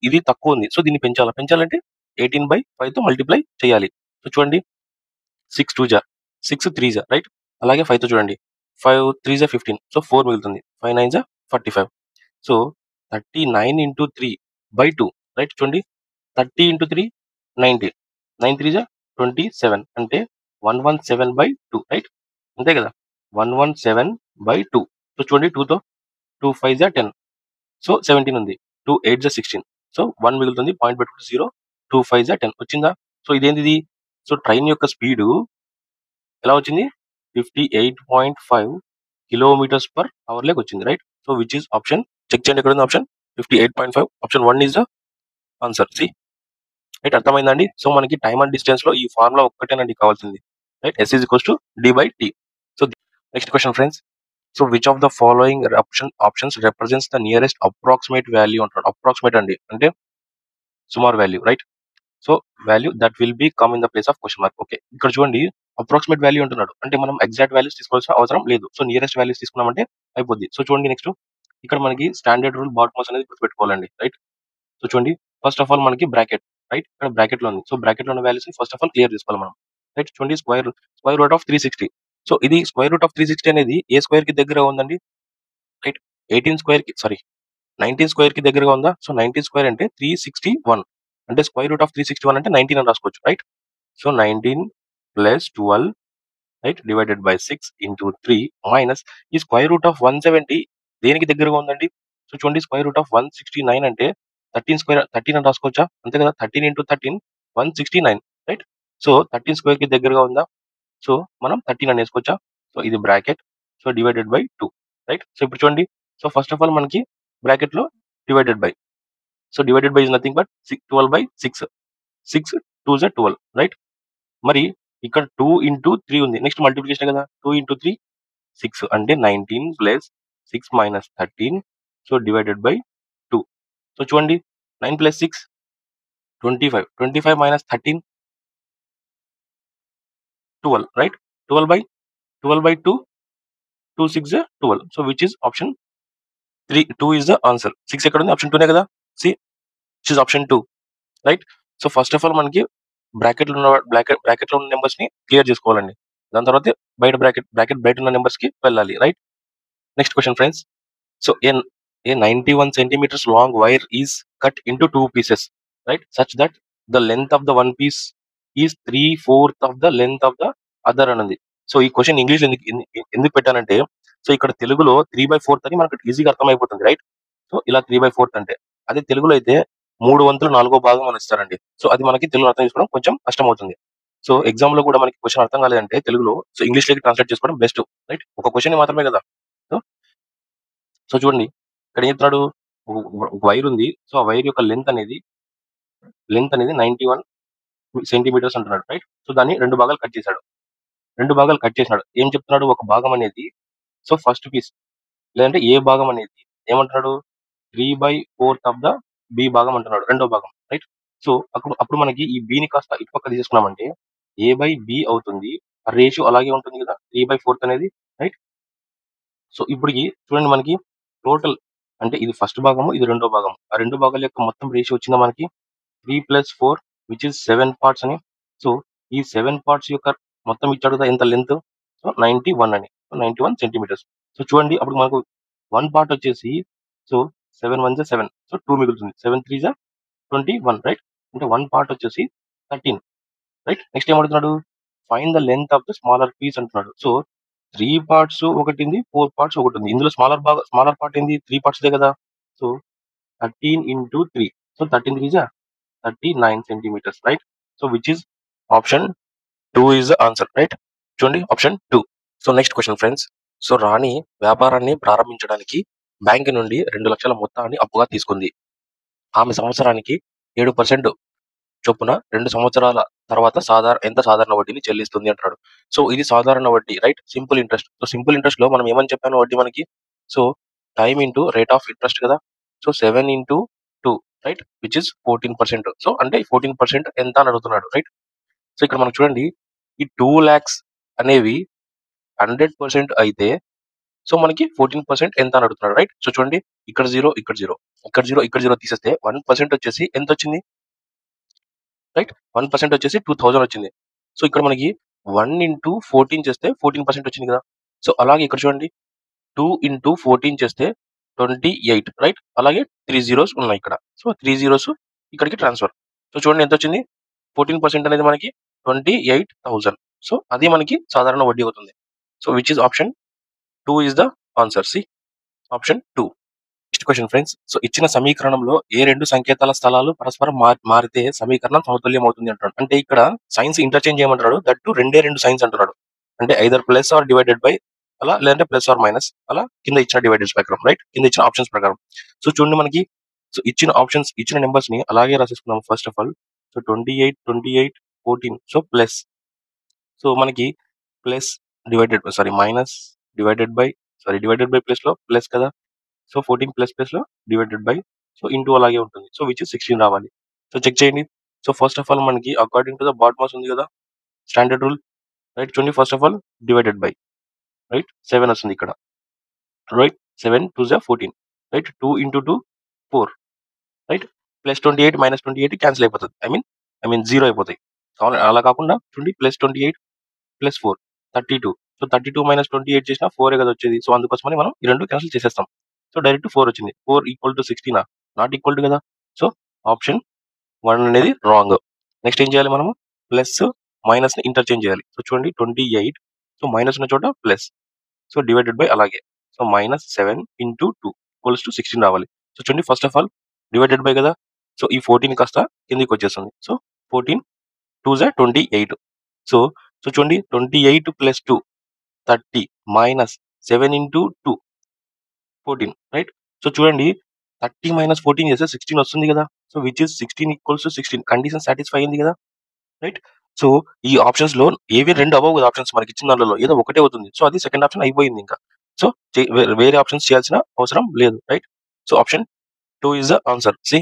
ఇది తక్కువ ఉంది, సో దీన్ని పెంచాలంటే 18/5 తో మల్టిప్లై చేయాలి. సో చూడండి 6 2 6 3, రైట్? అలాగే 5 తో చూడండి 5 3 15. సో 4 మిగులుతుంది. 5 9 45. So 39 into 3/2, right? చూడండి 30 ఇంటూ 3 90, 9 3 27 అంటే 117/2, రైట్? అంతే కదా, 117/2. సో చూడండి 2తో 2 5 10. సో 17 ఉంది. 2 8 16. సో 1 మిగులుతుంది. పాయింట్ పెట్టుకుంటే 0 2 5 10 వచ్చిందా? సో ఇదేంటిది? సో ట్రైన్ యొక్క స్పీడ్ ఎలా వచ్చింది? 58.5 కిలోమీటర్స్ పర్ అవర్ లేకి వచ్చింది, right? So which is option? Check చేయండి ఎక్కడ ఉంది option. 58.5. Option 1 is the answer. C, right? అర్థమైందండి? సో మనకి టైమ్ అండ్ డిస్టెన్స్ లో ఈ ఫార్ములా ఒక్కటేనండి కావాల్సింది, right? S is equals to D/T. So next question friends. So which of the following options represents the nearest approximate value అంటాడు. Approximate అండి అంటే సుమారు value, right? So value that will be come in the place of question mark. Okay, ఇక్కడ చూడండి approximate value అంటున్నాడు, అంటే మనం exact values తీసుకోవాల్సిన అవసరం లేదు. సో నియరెస్ట్ వాల్యూస్ తీసుకున్నామంటే అయిపోద్ది. సో చూడండి నెక్స్ట్ ఇక్కడ మనకి స్టాండర్డ్ రూల్ బాట్మోస్ అనేది గుర్తుపెట్టుకోవాలండి, రైట్? సో చూడండి ఫస్ట్ ఆఫ్ ఆల్ మనకి బ్రాకెట్, రైట్? ఇక్కడ బ్రాకెట్ లో ఉంది. సో బ్రాకెట్ లో ఉన్న values first of all clear చేసుకోవాలి మనం, రైట్? చూడండి స్క్వేర్ రూట్ ఆఫ్ 360. సో ఇది స్క్వేర్ రూట్ ఆఫ్ 360 అనేది ఏ స్క్వేర్ కి దగ్గర ఉందండి, రైట్? 18 స్క్వేర్ కి 19 స్క్వేర్ కి దగ్గరగా ఉందా? సో 19 స్క్వేర్ అంటే 361, అంటే స్క్వేర్ రూట్ ఆఫ్ 361 అంటే 19 అని రాసుకోవచ్చు, right? So 19 plus 12, right, divided by 6 into 3 minus ఈ స్క్వేర్ రూట్ ఆఫ్ 170 దేనికి దగ్గరగా ఉందండి? సో చూడండి స్క్వేర్ రూట్ ఆఫ్ 169 అంటే 13 అని రాసుకోవచ్చా? అంతే కదా, 13 ఇంటూ 13 169, రైట్? సో 13 స్క్వేర్ కి దగ్గరగా ఉందా? సో మనం 13 అని వేసుకోవచ్చా? సో ఇది bracket, so divided by 2, right? So ఇప్పుడు చూడండి, సో ఫస్ట్ ఆఫ్ ఆల్ మనకి బ్రాకెట్ లో divided by, so divided by is nothing but 12/6. 6 2 12, right? మరి ఇక్కడ 2 ఇంటూ 3 ఉంది. నెక్స్ట్ మల్టిప్లికేషన్ కదా, 2 ఇంటూ 3 6 అంటే 19 plus 6 minus 13. So divided by 2. So చూడండి 9 plus 6 25. 25 minus 13 12, right? 12/2 2 6 12. So which is option 3. 2 is the answer. 6 ఎక్కడ ఉంది? ఆప్షన్ 2నే కదా. C, which is option 2, right? So first of all మనకి బ్రాకెట్లో ఉన్న బ్రాకెట్లో ఉన్న నెంబర్స్ ని క్లియర్ చేసుకోవాలండి. దాని తర్వాత బ్రాకెట్ బయట ఉన్న నెంబర్స్ కి వెళ్ళాలి, right? Next question friends. So a 91 centimeters long wire is cut into two pieces, right? Such that the length of the one piece is 3/4 of the length of the other అన్నది. So ఈ question English ఎందుకు పెట్టానంటే, so ఇక్కడ తెలుగులో 3/4 అని మనకు ఈజీగా అర్థమైపోతుంది, right? So ఇలా 3/4 అంటే అదే తెలుగులో అయితే 3/4 4 భాగం అని ఇస్తారండి. సో అది మనకి తెలుగు అర్థం చేసుకోవడం కొంచెం కష్టం అవుతుంది. సో ఎగ్జామ్ లో కూడా మనకి క్వశ్చన్ అర్థం కాలేదంటే తెలుగులో సో ఇంగ్లీష్ లోకి ట్రాన్స్లేట్ చేసుకోవడం బెస్ట్, రైట్? ఒక క్వశ్చన్ మాత్రమే కదా. సో సో చూడండి ఇక్కడ ఏం చెప్తున్నాడు, ఒక వైర్ ఉంది. సో ఆ వైర్ యొక్క లెంత్ అనేది 91 సెంటీమీటర్స్ అంటున్నాడు, రైట్? సో దాన్ని రెండు భాగాలు కట్ చేసినాడు. ఏం చెప్తున్నాడు, ఒక భాగం అనేది సో ఫస్ట్ పీస్ లేదంటే ఏ భాగం అనేది ఏమంటున్నాడు, 3/4 ఆఫ్ ద బి భాగం అంటున్నాడు, రెండో భాగం, రైట్? సో అప్పుడు మనకి ఈ బిని కాస్త ఇటు పక్క తీసేసుకున్నామంటే A/B అవుతుంది. ఆ రేషియో అలాగే ఉంటుంది కదా 3/4 అనేది, రైట్? సో ఇప్పుడు చూడండి మనకి టోటల్ అంటే ఇది ఫస్ట్ భాగము, ఇది రెండో భాగం. ఆ రెండు భాగాల యొక్క మొత్తం రేషియో వచ్చిందా మనకి 3+4 విచ్ ఇస్ 7 పార్ట్స్ అని. సో ఈ 7 పార్ట్స్ యొక్క మొత్తం ఇచ్చాడు కదా ఎంత లెంత్, సో 91 అని, 91 సెంటీమీటర్స్. సో చూడండి అప్పుడు మనకు వన్ పార్ట్ వచ్చేసి సో 7 1 7, సో 2 మిగులుతుంది. 7 3 21, రైట్? అంటే వన్ పార్ట్ వచ్చేసి 13, రైట్? నెక్స్ట్ ఏమడుగుతున్నాడు, find the length of the smaller piece అంటున్నాడు. సో 3 పార్ట్స్ ఒకటి ఉంది, 4 పార్ట్స్ ఒకటి ఉంది. ఇందులో స్మాలర్ పార్ట్ ఏంది, 3 పార్ట్స్ కదా. So 13 into 3, so 13 3 39 centimetres, right? So which is option 2 is the answer, right? చూడండి option 2. So next question friends. So Rani వ్యాపారాన్ని ప్రారంభించడానికి బ్యాంక్ నుండి 2 లక్షల మొత్తాన్ని అప్పుగా తీసుకుంది. ఆమె సంవత్సరానికి 7% చొప్పున 2 సంవత్సరాల తర్వాత ఎంత సాధారణ వడ్డీని చెల్లిస్తుంది అంటున్నాడు. సో ఇది సాధారణ వడ్డీ, right? Simple interest. So simple interest లో మనం ఏమని చెప్పాను వడ్డీ మనకి, so time into rate of interest కదా. So 7 into 2, right? Which is 14%. So అంటే 14% ఎంత అని అడుగుతున్నాడు, రైట్? సో ఇక్కడ మనకు చూడండి ఈ 2 lakhs అనేవి 100% అయితే సో మనకి 14% ఎంత అని అడుగుతున్నాడు, రైట్? సో చూడండి ఇక్కడ 0 ఇక్కడ 0 ఇక్కడ 0 ఇక్కడ 0 తీసేస్తే 1% వచ్చేసి ఎంత వచ్చింది, రైట్? 1% వచ్చేసి 2000 వచ్చింది. సో ఇక్కడ మనకి 1 into 14 చేస్తే 14% వచ్చింది కదా. సో అలాగే ఇక్కడ చూడండి 2 into 14 చేస్తే 28, రైట్? అలాగే 3 zeros ఉన్నాయి ఇక్కడ. సో 3 zeros ఇక్కడికి ట్రాన్స్ఫర్. సో చూడండి ఎంత వచ్చింది, 14% అనేది మనకి 28,000. సో అది మనకి సాధారణ వడ్డీ అవుతుంది. So which is option 2 is the answer. C option 2. Next question friends. So ఇచ్చిన సమీకరణంలో ఏ రెండు సంకేతాల స్థలాలు పరస్పరం మారితే సమీకరణం సమతుల్యం అవుతుంది అంటాడు. అంటే ఇక్కడ సైన్స్ ఇంటర్చేంజ్ చేయమంటాడు, దట్టు రెండు సైన్స్ అంటున్నాడు. అంటే either plus or divided by అలా, లేదంటే ప్లస్ ఆర్ మైనస్ అలా కింద ఇచ్చిన డివైడెడ్స్ ప్రకారం, రైట్? కింద ఇచ్చిన ఆప్షన్స్ ప్రకారం. సో చూడండి మనకి సో ఇచ్చిన నెంబర్స్ ని అలాగే రాసేసుకున్నాం first of all. So 28 28 14, so plus. So మనకి plus minus divided by plus లో ప్లస్ కదా. సో 14 ప్లస్ ప్లస్ లో డివైడెడ్ బై సో ఇంటూ అలాగే ఉంటుంది. సో విచ్ 16 రావాలి. సో చెక్ చేయండి. సో ఫస్ట్ ఆఫ్ ఆల్ మనకి అకార్డింగ్ టు ద బాట్మాస్ ఉంది కదా స్టాండర్డ్ రూల్, రైట్? చూడండి first of all divided by, right? 7 వస్తుంది ఇక్కడ, right? 7 2 14, right? 2 into 2 4, right? Plus 28 minus 28 cancel అయిపోతుంది. ఐ మీన్ 0 అయిపోతాయి. అలా కాకుండా చూడండి ప్లస్ 28 ప్లస్ 4 32. సో 32 మైనస్ 28 చేసినా 4 కదా వచ్చేది. సో అందుకోసమని మనం ఈ రెండు క్యాన్సిల్ చేసేస్తాం. సో డైరెక్ట్ 4 వచ్చింది. 4 equal to 16 not equal to కదా. సో ఆప్షన్ 1 అనేది రాంగ్. నెక్స్ట్ ఏం చేయాలి మనము, ప్లస్ మైనస్ ని ఇంటర్చేంజ్ చేయాలి. సో చూడండి 28, సో మైనస్ ఉన్న చోట ప్లస్, సో డివైడెడ్ బై అలాగే. So minus 7 into 2 equals to 16 రావాలి. సో చూడండి first of all divided by కదా. సో ఈ 14 కాస్త కిందికి వచ్చేస్తుంది. సో 14 2 28. సో సో చూడండి 28 plus 2 30 minus 7 into 2 14, right? So చూడండి 30 మైనస్ 14 చేస్తే 16 వస్తుంది కదా. So which is 16 equals to 16. Condition satisfy అయింది కదా, రైట్? సో ఈ ఆప్షన్స్ లో ఏవి రెండు అవ్వవు కదా ఆప్షన్స్ మనకి ఇచ్చిన దానిలో ఏదో ఒకటే అవుతుంది. సో అది సెకండ్ ఆప్షన్ అయిపోయింది ఇంకా. సో వేరే ఆప్షన్స్ చేయాల్సిన అవసరం లేదు, right? So option 2 is the answer. C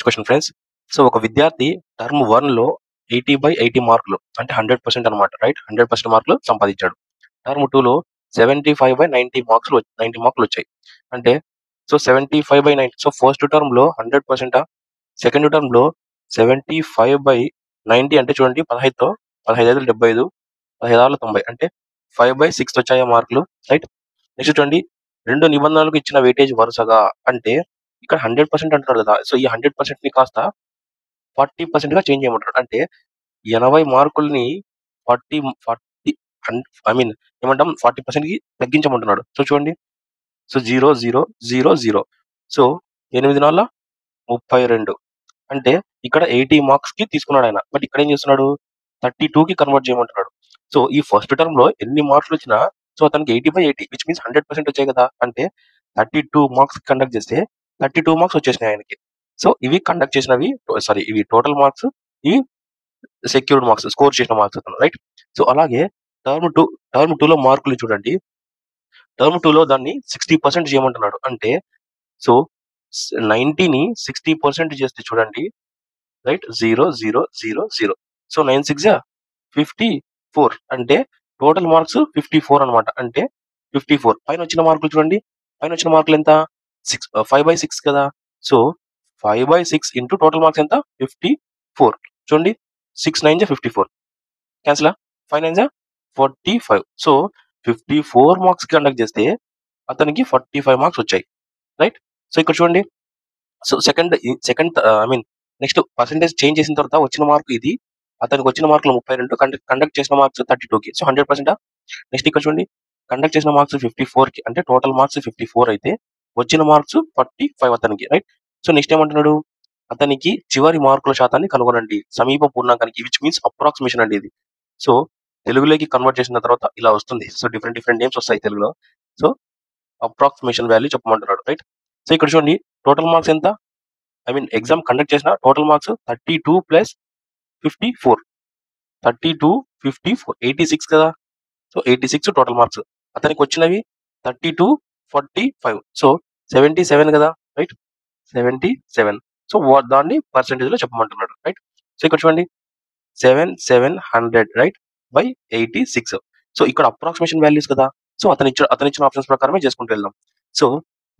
question friends. So ఒక విద్యార్థి టర్మ్ 1 లో 80/80 మార్కులు అంటే 100% అనమాట, రైట్? 100% మార్కులు సంపాదించాడు. టర్మ్ 2 లో 75/90 మార్కులు వచ్చాయి. అంటే సో 75/90. సో ఫస్ట్ టర్మ్ లో 100%, సెకండ్ టర్మ్ లో 75/90 అంటే చూడండి 15తో 15 75 15 90 అంటే 5/6 వచ్చాయా మార్కులు, రైట్. నెక్స్ట్ చూడండి, రెండు నిబంధనలకు ఇచ్చిన వెయిటేజ్ వరుసగా అంటే ఇక్కడ 100% అంటున్నాడు కదా. సో ఈ 100% ని కాస్త 40% గా చేంజ్ చేయమంటాడు. అంటే 80 మార్కుల్ని 40 40 ఐ మీన్ ఏమంటాం 40% కి తగ్గించమంటున్నాడు. సో చూడండి, సో 0 0 0 0 సో 8 నాళ్ళ 32 అంటే ఇక్కడ 80 మార్క్స్ కి తీసుకున్నాడు ఆయన. బట్ ఇక్కడ ఏం చేస్తున్నాడు, 32 కి కన్వర్ట్ చేయమంటున్నాడు. సో ఈ ఫస్ట్ టర్మ్ లో ఎన్ని మార్కులు వచ్చినా సో అతనికి 80/80 విచ్ మీన్స్ 100% వచ్చాయి కదా. అంటే 32 మార్క్స్ కండక్ట్ చేస్తే 32 మార్క్స్ వచ్చేసినాయి ఆయనకి. సో ఇవి కండక్ట్ చేసినవి, సారీ ఇవి టోటల్ మార్క్స్, ఇవి సెక్యూర్డ్ మార్క్స్, స్కోర్ చేసిన మార్క్స్ అతను, రైట్. సో అలాగే టర్మ్ టూ లో మార్కులు చూడండి. టర్మ్ 2 లో దాన్ని 60% చేయమంటున్నాడు. అంటే సో 90ని 60% చేస్తే చూడండి, రైట్, 0 0 0 0 సో 9 6 54 అంటే టోటల్ మార్క్స్ 54 అనమాట. అంటే 54 పైన వచ్చిన మార్కులు చూడండి, పైన వచ్చిన మార్కులు ఎంత, 5/6 కదా. సో 5/6 ఇంటూ టోటల్ మార్క్స్ ఎంత, 54 చూడండి. 6 9 54 క్యాన్సిల్, 5 9 45. సో 54 మార్క్స్ కండక్ట్ చేస్తే అతనికి 45 మార్క్స్ వచ్చాయి, రైట్. సో ఇక్కడ చూడండి, so second I mean next percentage change చేసిన తర్వాత వచ్చిన మార్క్ ఇది, అతనికి వచ్చిన మార్కులు 32, కండక్ట్ చేసిన మార్క్స్ 32కి, సో 100%. నెక్స్ట్ ఇక్కడ చూడండి, కండక్ట్ చేసిన మార్క్స్ 54కి, అంటే టోటల్ మార్క్స్ 54 అయితే వచ్చిన మార్క్స్ 45 అతనికి, రైట్. సో నెక్స్ట్ ఏమంటున్నాడు, అతనికి చివరి మార్కుల శాతాన్ని కనుగొనండి సమీప పూర్ణాంకానికి, విచ్ మీన్స్ అప్రాక్సిమేషన్ అండి ఇది. సో తెలుగులోకి కన్వర్ట్ చేసిన తర్వాత ఇలా వస్తుంది. సో డిఫరెంట్ నేమ్స్ వస్తాయి తెలుగులో. సో అప్రాక్సిమేషన్ వాల్యూ చెప్పమంటున్నాడు, రైట్. సో ఇక్కడ చూడండి, టోటల్ మార్క్స్ ఎంత, ఐ మీన్ ఎగ్జామ్ కండక్ట్ చేసిన టోటల్ మార్క్స్ 32 + 54, 32 54 86 కదా. So 86 total marks. అతనికి వచ్చినవి 32 45, సో 77 కదా, రైట్, 77. సో దాన్ని పర్సెంటేజ్ లో చెప్పమంటున్నాడు, రైట్. సో ఇక్కడ చూడండి, 7700 రైట్ బై 86. సో ఇక్కడ అప్రాక్సిమేషన్ వాల్యూస్ కదా. సో అతనిచ్చిన ఆప్షన్స్ ప్రకారమే చేసుకుంటూ వెళ్దాం. సో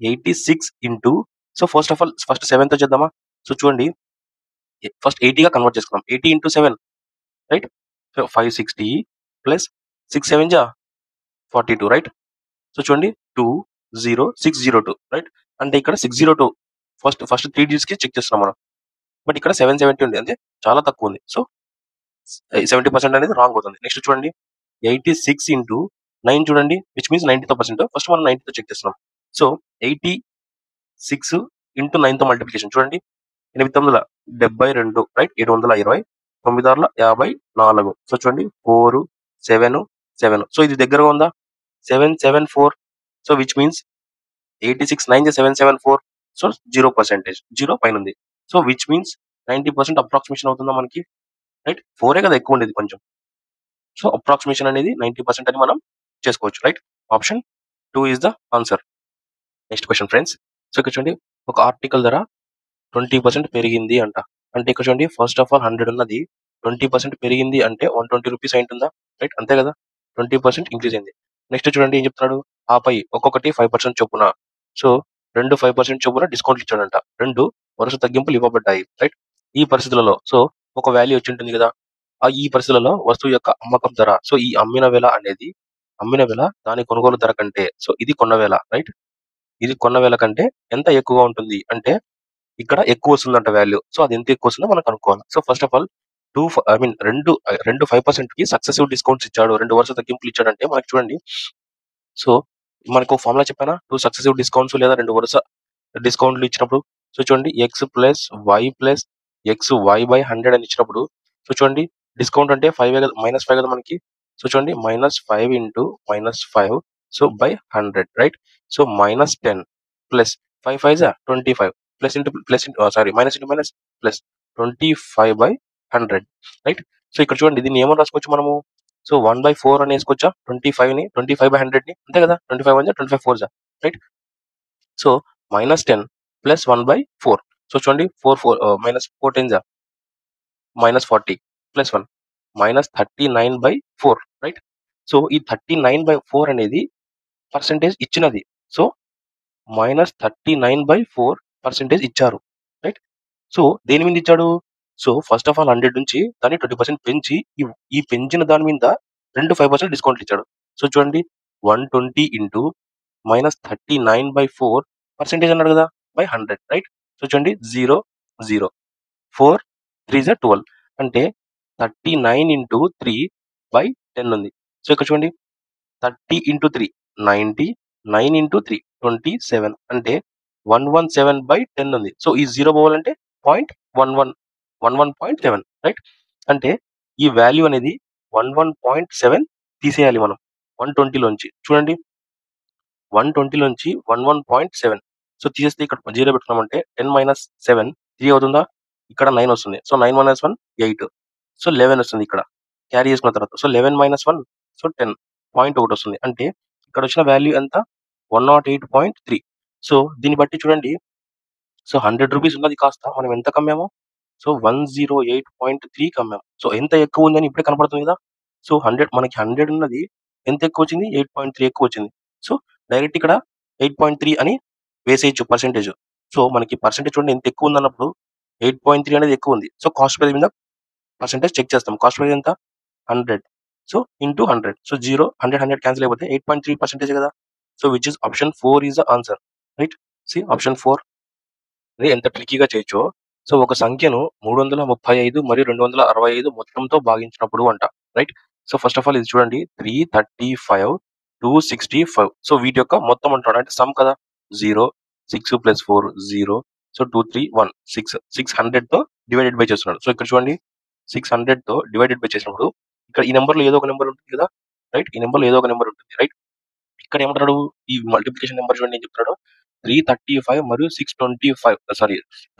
86 ఇంటూ, సో ఫస్ట్ 7 తో చేద్దామా. సో చూడండి, ఫస్ట్ 80 గా కన్వర్ట్ చేసుకుందాం. 80 into 7, right. So 560 plus 6 7 42, right. So చూడండి, 20602, రైట్. అంటే ఇక్కడ 602 ఫస్ట్ 3 డిజిట్స్ కి చెక్ చేస్తున్నాం మనం. బట్ ఇక్కడ 770 ఉంది, అంటే చాలా తక్కువ ఉంది. సో 70% అనేది రాంగ్ అవుతుంది. నెక్స్ట్ చూడండి, 86 ఇంటూ 9 చూడండి, విచ్ మీన్స్ 90%. ఫస్ట్ మనం 90తో చెక్ చేస్తున్నాం. సో 86 ఇంటూ 9తో మల్టిప్లికేషన్ చూడండి, 872, రైట్, 720, 9 54. సో చూడండి, 4 7 7. సో ఇది దగ్గరగా ఉందా, 774. So which means 86 9 774. సో 0%, 0 పైన ఉంది. సో విచ్ మీన్స్ 90% అప్రాక్సిమేషన్ అవుతుందా మనకి, రైట్. 4 కదా ఎక్కువ ఉండేది కొంచెం. సో అప్రాక్సిమేషన్ అనేది 90% అని మనం చేసుకోవచ్చు, right. Option 2 is the answer. Next question friends. So ఇక్కడ చూడండి, ఒక ఆర్టికల్ ధర 20% పెరిగింది అంట. అంటే ఇక్కడ చూడండి, ఫస్ట్ ఆఫ్ ఆల్ 100 ఉన్నది 20% పెరిగింది అంటే 120 రూపీస్ అయింటుందా, రైట్, అంతే కదా. 20% ఇంక్రీజ్ అయింది. నెక్స్ట్ చూడండి ఏం చెప్తున్నాడు, ఆపై ఒక్కొక్కటి 5% చొప్పున, సో 2 5% చొప్పున డిస్కౌంట్లు ఇచ్చాడంట. 2 వరుస తగ్గింపులు ఇవ్వబడ్డాయి, రైట్. ఈ పరిస్థితులలో సో ఒక వాల్యూ వచ్చి ఉంటుంది కదా. ఈ పరిస్థితులలో వస్తువు యొక్క అమ్మకం ధర, సో ఈ అమ్మిన వెల దాని కొనుగోలు ధర కంటే, సో ఇది కొన్న వేల, రైట్, ఇది కొన్న వేల కంటే ఎంత ఎక్కువగా ఉంటుంది అంటే ఇక్కడ ఎక్కువ వస్తుందంట వాల్యూ. సో అది ఎంత ఎక్కువ వస్తుందో మనం కనుక్కోవాలి. సో ఫస్ట్ ఆఫ్ ఆల్ రెండు 5% కి సక్సెసివ్ డిస్కౌంట్స్ ఇచ్చాడు, 2 వరుస తగ్గింపులు ఇచ్చాడంటే మనకి చూడండి, సో మనకు ఫార్ములా చెప్పానా, 2 సక్సెసివ్ డిస్కౌంట్స్ లేదా 2 వరుస డిస్కౌంట్లు ఇచ్చినప్పుడు, సో చూడండి x plus y plus xy/100 అని ఇచ్చినప్పుడు, సో చూడండి డిస్కౌంట్ అంటే 5 కదా, -5 కదా మనకి. సో చూడండి, -5 into -5 so by 100, right. So -10 plus 5 5 25 plus into sorry minus into minus plus 25/100, right. So ఇక్కడ చూడండి, దీన్ని ఏమని రాసుకోవచ్చు మనము, సో 1/4 అని వేసుకోవచ్చా, 25ని 25/100ని, అంతే కదా. 25 1 25 4 రైట్. So -10 plus 1/4. సో చూడండి, 4 10 -40 ప్లస్ 1 -39/4, రైట్. సో ఈ 39/4 అనేది పర్సెంటేజ్ ఇచ్చినది. సో -39/4 పర్సెంటేజ్ ఇచ్చారు, రైట్. సో దేని మీద ఇచ్చాడు, సో ఫస్ట్ ఆఫ్ ఆల్ 100 నుంచి దాన్ని 20% పెంచి ఈ పెంచిన దాని మీద 5% డిస్కౌంట్లు ఇచ్చాడు. సో చూడండి 120 ఇంటూ -39/4 పర్సెంటేజ్ అన్నాడు కదా బై 100 రైట్. సో చూడండి 0 0 4 3 12 అంటే 39 ఇంటూ 3/10 ఉంది. సో ఇక్కడ చూడండి 30 ఇంటూ 3 90 9 ఇంటూ 3 27 అంటే 117/10 ఉంది. సో ఈ 0 పోవాలంటే 0.11 11.7 రైట్. అంటే ఈ వాల్యూ అనేది 11.7 తీసేయాలి మనం 120 లోంచి. చూడండి 120 లోంచి 11.7 సో తీసేస్తే ఇక్కడ 0 పెట్టుకున్నామంటే 10 - 7 3 అవుతుందా? ఇక్కడ 9 వస్తుంది. సో 9 - 1 8 సో 11 వస్తుంది ఇక్కడ క్యారీ చేసుకున్న తర్వాత. సో 11 - 1 సో 10 పాయింట్ ఒకటి వస్తుంది. అంటే ఇక్కడ వచ్చిన వాల్యూ ఎంత 108.3. సో దీన్ని బట్టి చూడండి సో 100 రూపీస్ ఉన్నది కాస్త మనం ఎంత కమ్మాము? సో 108.3 కమ్మాము. సో ఎంత ఎక్కువ ఉందని ఇప్పుడే కనపడుతుంది కదా. సో 100 ఉన్నది ఎంత ఎక్కువ వచ్చింది 8.3 ఎక్కువ వచ్చింది. సో డైరెక్ట్ ఇక్కడ 8.3 అని వేసేయచ్చు పర్సెంటేజ్. సో మనకి పర్సెంటేజ్ చూడండి ఎంత ఎక్కువ ఉందన్నప్పుడు 8.3 అనేది ఎక్కువ ఉంది. సో కాస్ట్ ప్రైస్ మీద పర్సెంటేజ్ చెక్ చేస్తాం. కాస్ట్ ప్రైస్ ఎంత 100 సో ఇంటూ 100 సో 0 100 100 క్యాన్సిల్ అయిపోతే 8.3% కదా. So which is option 4 is the answer right. C option 4 అది ఎంత ట్రికీగా చేయొచ్చో. సో ఒక సంఖ్యను 335 మరియు 265 మొత్తంతో భాగించినప్పుడు అంట right. So first of all ఇది చూడండి 335 265 సో వీటి యొక్క మొత్తం అంటాడు అంటే సమ్ కదా 0 6 + 4 0 సో 2 3 1 6 600 తో డివైడెడ్ బై చేస్తున్నాడు. సో ఇక్కడ చూడండి 600 తో డివైడెడ్ బై చేసినప్పుడు ఇక్కడ ఈ నెంబర్ లో ఏదో ఒక నెంబర్ ఉంటుంది కదా రైట్. ఈ నెంబర్ లో ఏదో ఒక నెంబర్ ఉంటుంది రైట్. ఇక్కడ ఏమంటాడు ఈ మల్టిప్లికేషన్ నెంబర్ చూడండి ఏం చెప్తున్నాడు 335 మరియు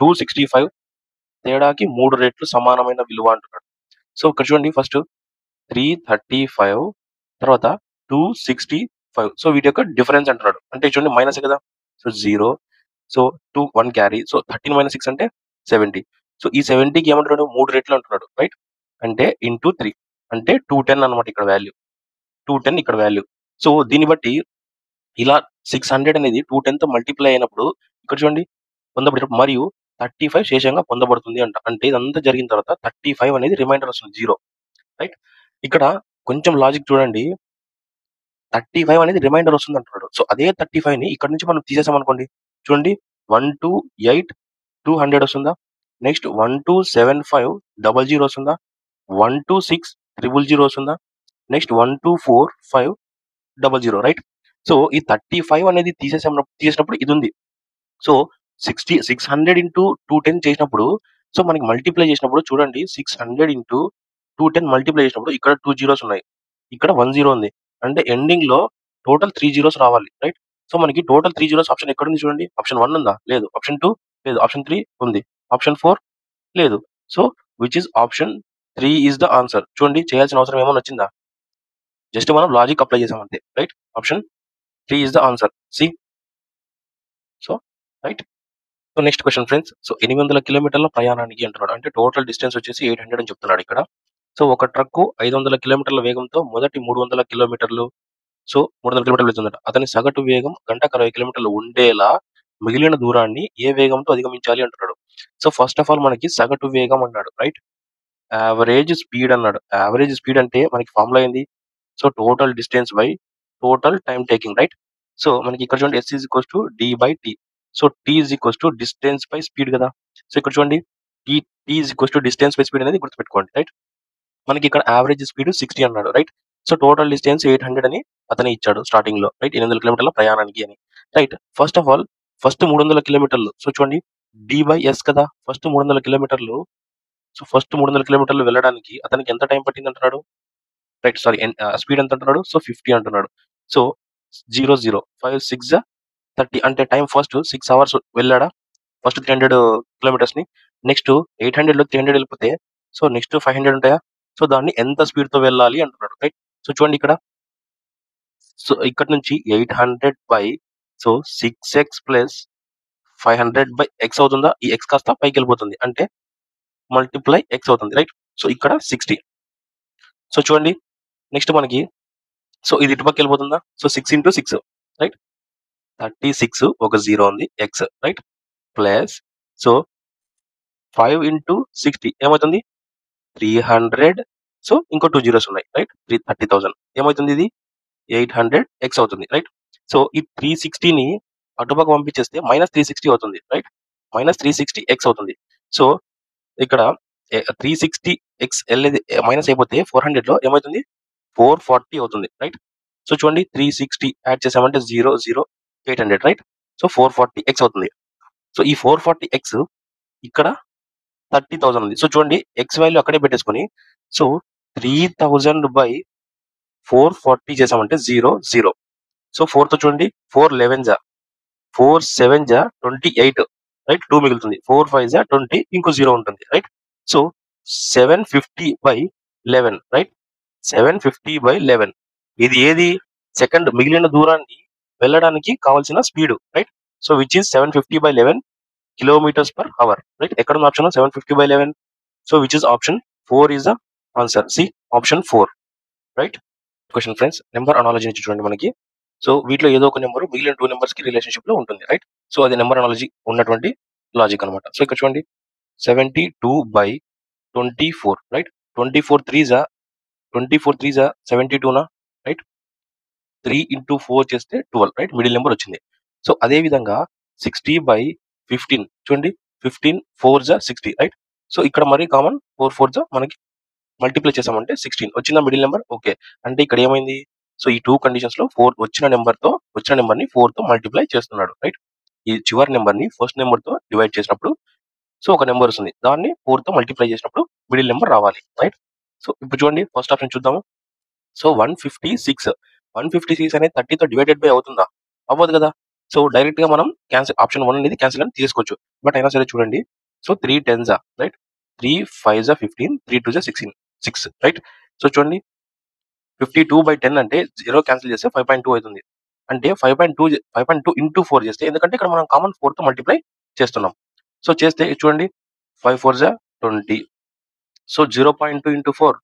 265 తేడాకి 3 రెట్లు సమానమైన విలువ అంటున్నాడు. సో ఇక్కడ చూడండి ఫస్ట్ 335 తర్వాత 265 సో వీటి యొక్క డిఫరెన్స్ అంటున్నాడు. అంటే చూడండి మైనస్ కదా. సో 0 సో 2 1 క్యారీ సో 13 - 6 అంటే 70. సో ఈ 70కి ఏమంటున్నాడు 3 రెట్లు అంటున్నాడు రైట్. అంటే ఇంటూ 3 అంటే 210 అనమాట ఇక్కడ వాల్యూ 210 ఇక్కడ వాల్యూ. సో దీన్ని బట్టి ఇలా 600 అనేది 210తో మల్టిప్లై అయినప్పుడు ఇక్కడ చూడండి పొందబడినప్పుడు మరియు 35 శేషంగా పొందబడుతుంది అంట. అంటే ఇదంతా జరిగిన తర్వాత 35 అనేది రిమైండర్ వస్తుంది 0 రైట్. ఇక్కడ కొంచెం లాజిక్ చూడండి 35 అనేది రిమైండర్ వస్తుంది అంటున్నాడు. సో అదే 35ని ఇక్కడ నుంచి మనం తీసేసామనుకోండి చూడండి 128 200 వస్తుందా. నెక్స్ట్ 1275 00 వస్తుందా. 126 000 వస్తుందా. Next 1245 00 right. సో ఈ 35 అనేది తీసేసినప్పుడు ఇది ఉంది. సో 600 ఇంటూ 210 చేసినప్పుడు సో మనకి మల్టిప్లై చేసినప్పుడు చూడండి 600 ఇంటూ 210 మల్టిప్లై చేసినప్పుడు ఇక్కడ 2 జీరోస్ ఉన్నాయి. ఇక్కడ 1 జీరో ఉంది. అంటే ఎండింగ్ లో టోటల్ 3 జీరోస్ రావాలి రైట్. సో మనకి టోటల్ 3 జీరోస్ ఆప్షన్ ఎక్కడ ఉంది చూడండి. ఆప్షన్ 1 ఉందా లేదు. ఆప్షన్ 2 లేదు. ఆప్షన్ 3 ఉంది. ఆప్షన్ 4 లేదు. So which is option 3 is the answer. చూడండి చేయాల్సిన అవసరం ఏమైనా వచ్చిందా. జస్ట్ మనం లాజిక్ అప్లై చేసాం అంతే right. Option 3 is the answer C. So right. So next question friends. So 800 కిలోమీటర్ల ప్రయాణానికి అంటున్నాడు. అంటే టోటల్ డిస్టెన్స్ వచ్చేసి 800 అని చెప్తున్నాడు ఇక్కడ. సో ఒక ట్రక్కు 500 కిలోమీటర్ల వేగంతో మొదటి 300 కిలోమీటర్లు సో 300 కిలోమీటర్లు వెళ్తుందట. అతని సగటు వేగం గంటకు 60 కిలోమీటర్లు ఉండేలా మిగిలిన దూరాన్ని ఏ వేగంతో అధిగమించాలి అంటున్నాడు. సో ఫస్ట్ ఆఫ్ ఆల్ మనకి సగటు వేగం అన్నాడు రైట్. యావరేజ్ స్పీడ్ అన్నాడు. యావరేజ్ స్పీడ్ అంటే మనకి ఫార్ములా ఏంది. So total distance by total time taking right. So మనకి ఇక్కడ చూడండి S = D/T. So T = distance by speed కదా. సో ఇక్కడ చూడండి T = డిస్టెన్స్ బై స్పీడ్ అనేది గుర్తుపెట్టుకోండి రైట్. మనకి ఇక్కడ యావరేజ్ స్పీడ్ 60 అన్నాడు రైట్. సో టోటల్ డిస్టెన్స్ 800 అని అతనే ఇచ్చాడు స్టార్టింగ్ లో రైట్. 800 కిలోమీటర్ల ప్రయాణానికి అని right. First of all first 300 కిలోమీటర్లు సో చూడండి D/S కదా. ఫస్ట్ 300 కిలోమీటర్లు సో ఫస్ట్ 300 కిలోమీటర్లు వెళ్ళడానికి అతనికి ఎంత టైం పట్టింది అంటున్నాడు రైట్. సారీ స్పీడ్ ఎంత అంటున్నాడు. సో 50 అంటున్నాడు. సో 0 0 5 6 30 అంటే టైం ఫస్ట్ 6 అవర్స్ వెళ్ళాడా ఫస్ట్ 300 కిలోమీటర్స్ ని. నెక్స్ట్ 800 లో 300 వెళ్ళిపోతే సో నెక్స్ట్ 500 ఉంటాయా. సో దాన్ని ఎంత స్పీడ్ తో వెళ్ళాలి అంటున్నాడు రైట్. సో చూడండి ఇక్కడ సో ఇక్కడ నుంచి 800 by so 6x plus 500 by x అవుతుందా. ఈ x కాస్త పైకి వెళ్ళిపోతుంది అంటే మల్టిప్లై x అవుతుంది రైట్. సో ఇక్కడ 60. సో చూడండి నెక్స్ట్ మనకి సో ఇది ఇటుపక్క వెళ్ళిపోతుందా. సో 6 × 6 రైట్ 36 ఒక 0 ఉంది x right plus so 5 into 60 ఏమవుతుంది 300. సో ఇంకో 2 జీరోస్ ఉన్నాయి రైట్ 30,000 ఏమవుతుంది ఇది 800 ఎక్స్ అవుతుంది రైట్. సో ఈ 360ని అటుపక్క పంపించేస్తే -360 అవుతుంది రైట్. -360 ఎక్స్ అవుతుంది. సో ఇక్కడ 360 ఎక్స్ వెళ్ళేది మైనస్ అయిపోతే 400లో ఏమవుతుంది 440 అవుతుంది రైట్. సో చూడండి 360 యాడ్ చేసామంటే 0 0 800 రైట్. సో 440 ఎక్స్ అవుతుంది. సో ఈ 440 ఎక్స్ ఇక్కడ 30,000 ఉంది. సో చూడండి ఎక్స్ వాల్యూ అక్కడే పెట్టేసుకొని సో 3000/440 చేసామంటే 0 0. సో 4తో చూడండి 4 11 4 7 28 రైట్ 2 మిగులుతుంది 4 5 20 ఇంకో 0 ఉంటుంది రైట్. సో 750/11 రైట్ 750/11 ఇది ఏది సెకండ్ మిగిలిన దూరాన్ని వెళ్ళడానికి కావాల్సిన speed right. So which is 750/11 kilometres per hour right. ఎక్కడ ఉన్న option 750/11. So which is option 4 is the answer. C option 4 right. Question friends number analogy నుంచి చూడండి మనకి. సో వీటిలో ఏదో ఒక నెంబర్ మిగిలిన 2 నెంబర్స్ కి రిలేషన్షిప్ లో ఉంటుంది రైట్. సో అది నెంబర్ అనాలజీ ఉన్నటువంటి లాజిక్ అనమాట. సో ఇక్కడ చూడండి 72/24 రైట్. 24 3 72 నా రైట్. 3 ఇంటూ 4 చేస్తే 12 రైట్. మిడిల్ నెంబర్ వచ్చింది. సో అదే విధంగా 60/15 చూడండి 15 4 60 రైట్. సో ఇక్కడ మరి కామన్ 4 4 మనకి మల్టిప్లై చేసామంటే 16 వచ్చిన మిడిల్ నెంబర్ ఓకే. అంటే ఇక్కడ ఏమైంది సో ఈ 2 కండిషన్స్ లో 4 వచ్చిన నెంబర్ ని 4 తో మల్టిప్లై చేస్తున్నాడు రైట్. ఈ చివరి నెంబర్ ని ఫస్ట్ నెంబర్ తో డివైడ్ చేసినప్పుడు సో ఒక నెంబర్ వస్తుంది. దాన్ని 4 తో మల్టిప్లై చేసినప్పుడు మిడిల్ నెంబర్ రావాలి రైట్. సో ఇప్పుడు చూడండి ఫస్ట్ ఆప్షన్ చూద్దాము. సో 156 అనేది 30తో డివైడెడ్ బై అవుతుందా అవ్వదు కదా. సో డైరెక్ట్ గా మనం క్యాన్సిల్ ఆప్షన్ 1 అనేది క్యాన్సిల్ అని తీసుకోవచ్చు. బట్ అయినా సరే చూడండి సో 3 10 రైట్ 3 5 15 3 2 16 6 రైట్. సో చూడండి 52/10 అంటే 0 క్యాన్సిల్ చేస్తే 5.2 అవుతుంది. అంటే 5.2 ఇంటూ 4 చేస్తే ఎందుకంటే ఇక్కడ మనం కామన్ 4 తో మల్టిప్లై చేస్తున్నాం. సో చేస్తే చూడండి 5 4 20. So 0.2 into 4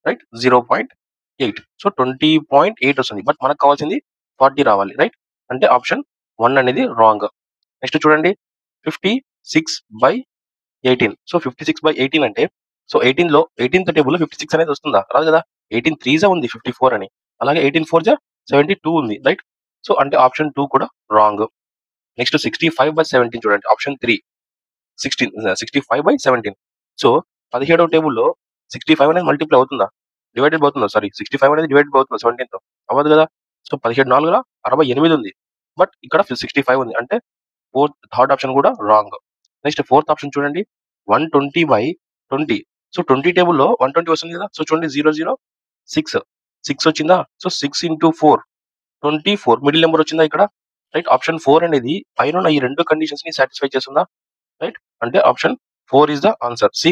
right 0.8. సో 20.8 వస్తుంది. బట్ మనకు కావాల్సింది 40 రావాలి రైట్. అంటే ఆప్షన్ 1 అనేది రాంగ్. నెక్స్ట్ చూడండి 56/18. సో 56/18 అంటే సో 18లో 18th టేబుల్ 56 అనేది వస్తుందా రాదు కదా. 18 3 ఉంది 54 అని. అలాగే 18 4 72 ఉంది రైట్. సో అంటే ఆప్షన్ 2 కూడా రాంగ్. నెక్స్ట్ 65/17 చూడండి ఆప్షన్ 3 65/17. సో 17వ టేబుల్లో 65 అనేది మల్టిప్లై అవుతుందా డివైడెడ్ అవుతుందా 65 అనేది డివైడెడ్ అవుతుందా 17తో అవ్వదు కదా. సో 17 4 68 ఉంది. బట్ ఇక్కడ 65 ఉంది. అంటే థర్డ్ ఆప్షన్ కూడా రాంగ్. నెక్స్ట్ ఫోర్త్ ఆప్షన్ చూడండి 120/20. సో 20 టేబుల్లో 120 వస్తుంది కదా. సో చూడండి 0 0 6 6 వచ్చిందా. సో 6 ఇంటూ 4 24 మిడిల్ నెంబర్ వచ్చిందా ఇక్కడ రైట్. ఆప్షన్ 4 అనేది పైన ఈ రెండు కండిషన్స్ ని సాటిస్ఫై చేస్తుందా రైట్. అంటే option 4 is the answer. C